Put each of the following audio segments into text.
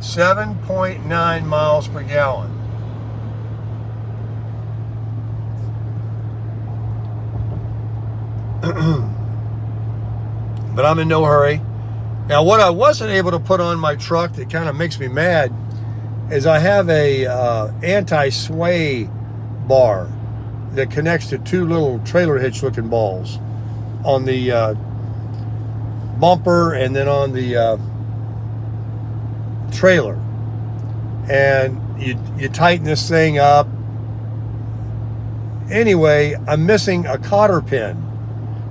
7.9 miles per gallon. But I'm in no hurry. Now, what I wasn't able to put on my truck that kind of makes me mad is I have a anti-sway bar that connects to two little trailer hitch looking balls on the bumper and then on the trailer. And you tighten this thing up. Anyway, I'm missing a cotter pin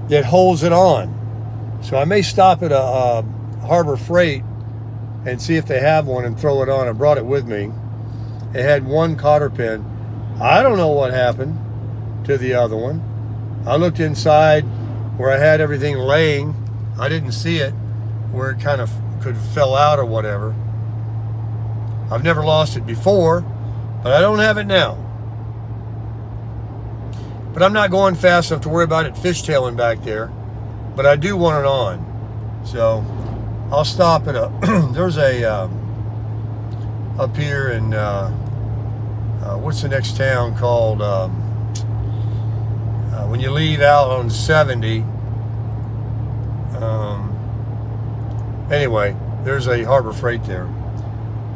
that holds it on. So I may stop at a Harbor Freight and see if they have one and throw it on. I brought it with me. It had one cotter pin. I don't know what happened to the other one. I looked inside where I had everything laying. I didn't see it where it kind of could fell out or whatever. I've never lost it before, but I don't have it now. But I'm not going fast enough to worry about it fishtailing back there. But I do want it on. So I'll stop at there's a, up here in, what's the next town called? When you leave out on 70. Anyway, there's a Harbor Freight there.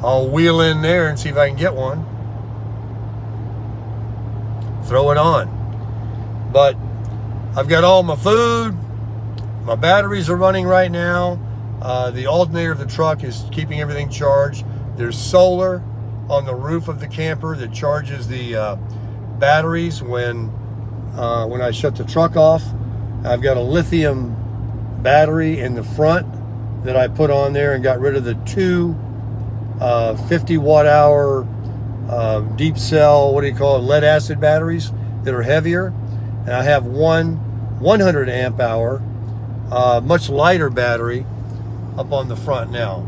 I'll wheel in there and see if I can get one. Throw it on. But I've got all my food. My batteries are running right now. The alternator of the truck is keeping everything charged. There's solar on the roof of the camper that charges the batteries when I shut the truck off. I've got a lithium battery in the front that I put on there and got rid of the two 50 watt hour deep cell, what do you call it, lead acid batteries that are heavier. And I have one 100 amp hour much lighter battery up on the front now,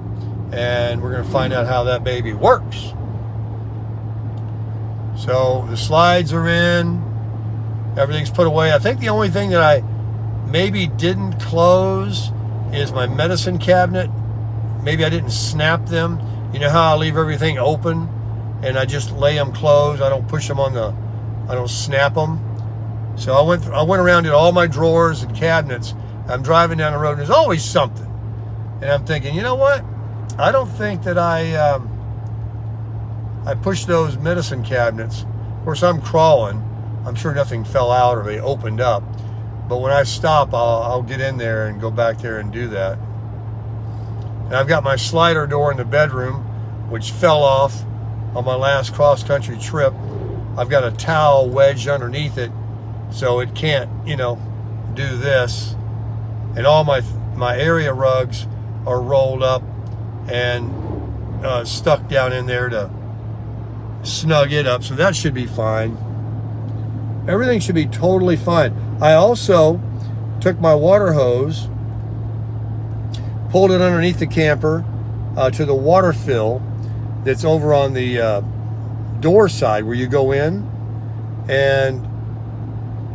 and we're going to find out how that baby works. So the slides are in, everything's put away. I think the only thing that I maybe didn't close is my medicine cabinet. Maybe I didn't snap them. You know how I leave everything open and I just lay them closed. I don't push them on I don't snap them. So I went around in all my drawers and cabinets. I'm driving down the road and there's always something. And I'm thinking, you know what? I don't think that I pushed those medicine cabinets. Of course, I'm crawling. I'm sure nothing fell out or they opened up. But when I stop, I'll get in there and go back there and do that. And I've got my slider door in the bedroom, which fell off on my last cross-country trip. I've got a towel wedged underneath it, so it can't, do this. And all my area rugs are rolled up and stuck down in there to snug it up. So that should be fine. Everything should be totally fine. I also took my water hose, pulled it underneath the camper to the water fill that's over on the door side where you go in, and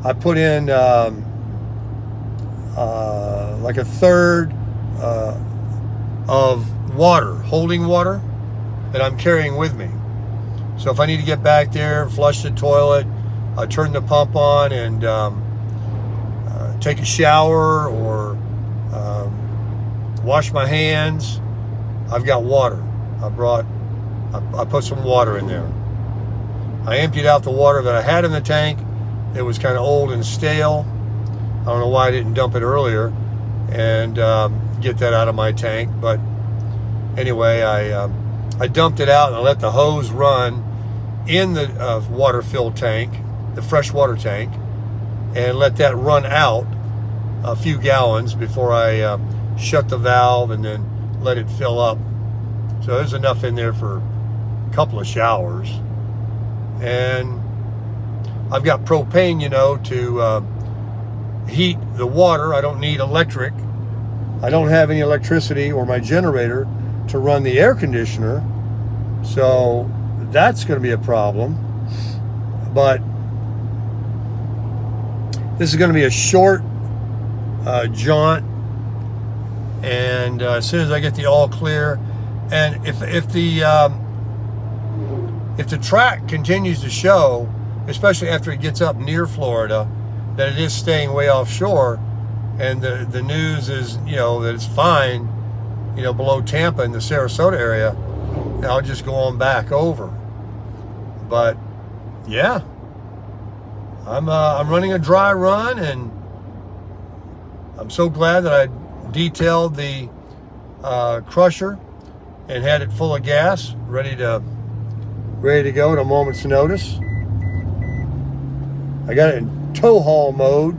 I put in like a third of water, holding water that I'm carrying with me. So if I need to get back there, flush the toilet, turn the pump on and take a shower or wash my hands, I've got water. I put some water in there. I emptied out the water that I had in the tank. It was kind of old and stale. I don't know why I didn't dump it earlier and get that out of my tank. But anyway, I dumped it out and I let the hose run in the water-filled tank, the fresh water tank, and let that run out a few gallons before I shut the valve and then let it fill up. So there's enough in there for a couple of showers. And I've got propane, to heat the water. I don't need electric. I don't have any electricity or my generator to run the air conditioner. So that's going to be a problem. But this is going to be a short jaunt. And as soon as I get the all clear, And if the track continues to show, especially after it gets up near Florida, that it is staying way offshore, and the news is, that it's fine, below Tampa in the Sarasota area, I'll just go on back over. But yeah, I'm running a dry run, and I'm so glad that I detailed the crusher and had it full of gas, ready to go at a moment's notice. I got it in tow haul mode.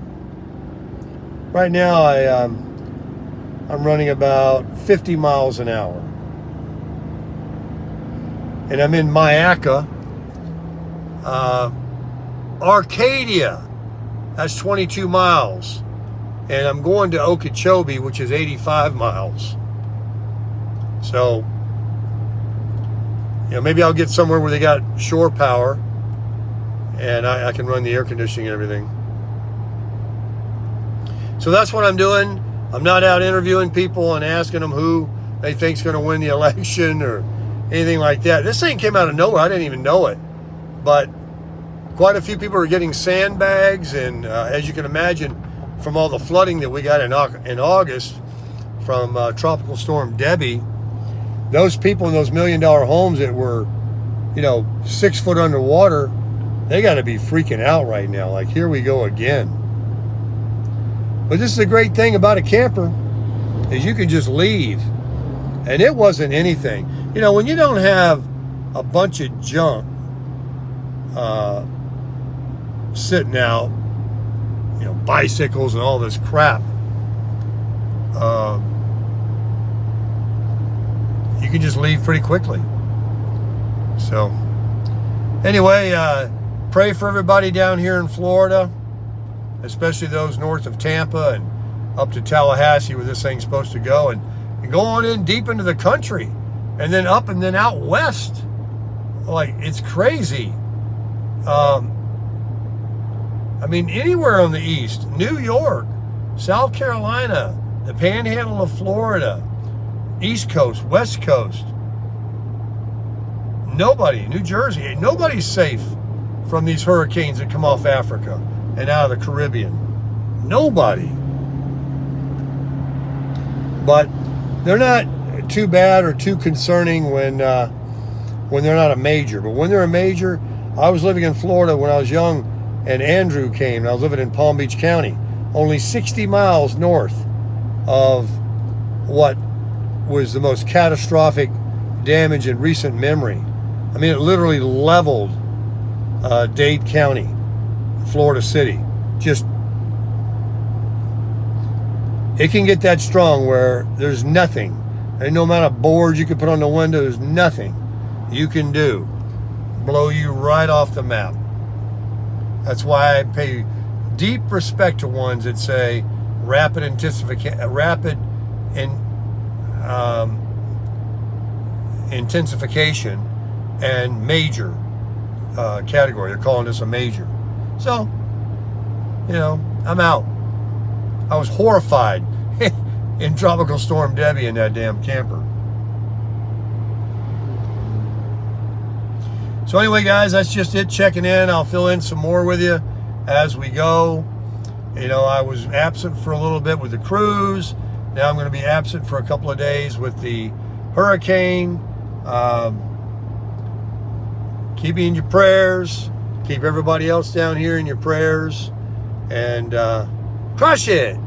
Right now I'm running about 50 miles an hour. And I'm in Mayaca. Arcadia, that's 22 miles. And I'm going to Okeechobee, which is 85 miles. So, maybe I'll get somewhere where they got shore power and I can run the air conditioning and everything. So that's what I'm doing. I'm not out interviewing people and asking them who they think's going to win the election or anything like that. This thing came out of nowhere. I didn't even know it. But quite a few people are getting sandbags, and as you can imagine, from all the flooding that we got in August from Tropical Storm Debbie, those people in those $1 million homes that were, 6 foot underwater, they got to be freaking out right now. Like, here we go again. But this is a great thing about a camper, is you can just leave. And it wasn't anything. When you don't have a bunch of junk sitting out, bicycles and all this crap, you can just leave pretty quickly. So anyway, pray for everybody down here in Florida, especially those north of Tampa and up to Tallahassee, where this thing's supposed to go, and go on in deep into the country, and then up and then out west. Like, it's crazy. Anywhere on the east, New York, South Carolina, the panhandle of Florida, East Coast, West Coast. Nobody, New Jersey, nobody's safe from these hurricanes that come off Africa and out of the Caribbean. Nobody. But they're not too bad or too concerning when they're not a major. But when they're a major, I was living in Florida when I was young, and Andrew came, and I was living in Palm Beach County, only 60 miles north of what was the most catastrophic damage in recent memory. It literally leveled Dade County, Florida City. It can get that strong where there's nothing. There's no amount of boards you can put on the window. There's nothing you can do. Blow you right off the map. That's why I pay deep respect to ones that say rapid intensification and major category. They're calling this a major. So, I'm out. I was horrified in Tropical Storm Debbie in that damn camper. So anyway, guys, that's just it, checking in. I'll fill in some more with you as we go. I was absent for a little bit with the cruise. Now I'm going to be absent for a couple of days with the hurricane. Keep me in your prayers. Keep everybody else down here in your prayers. And crush it.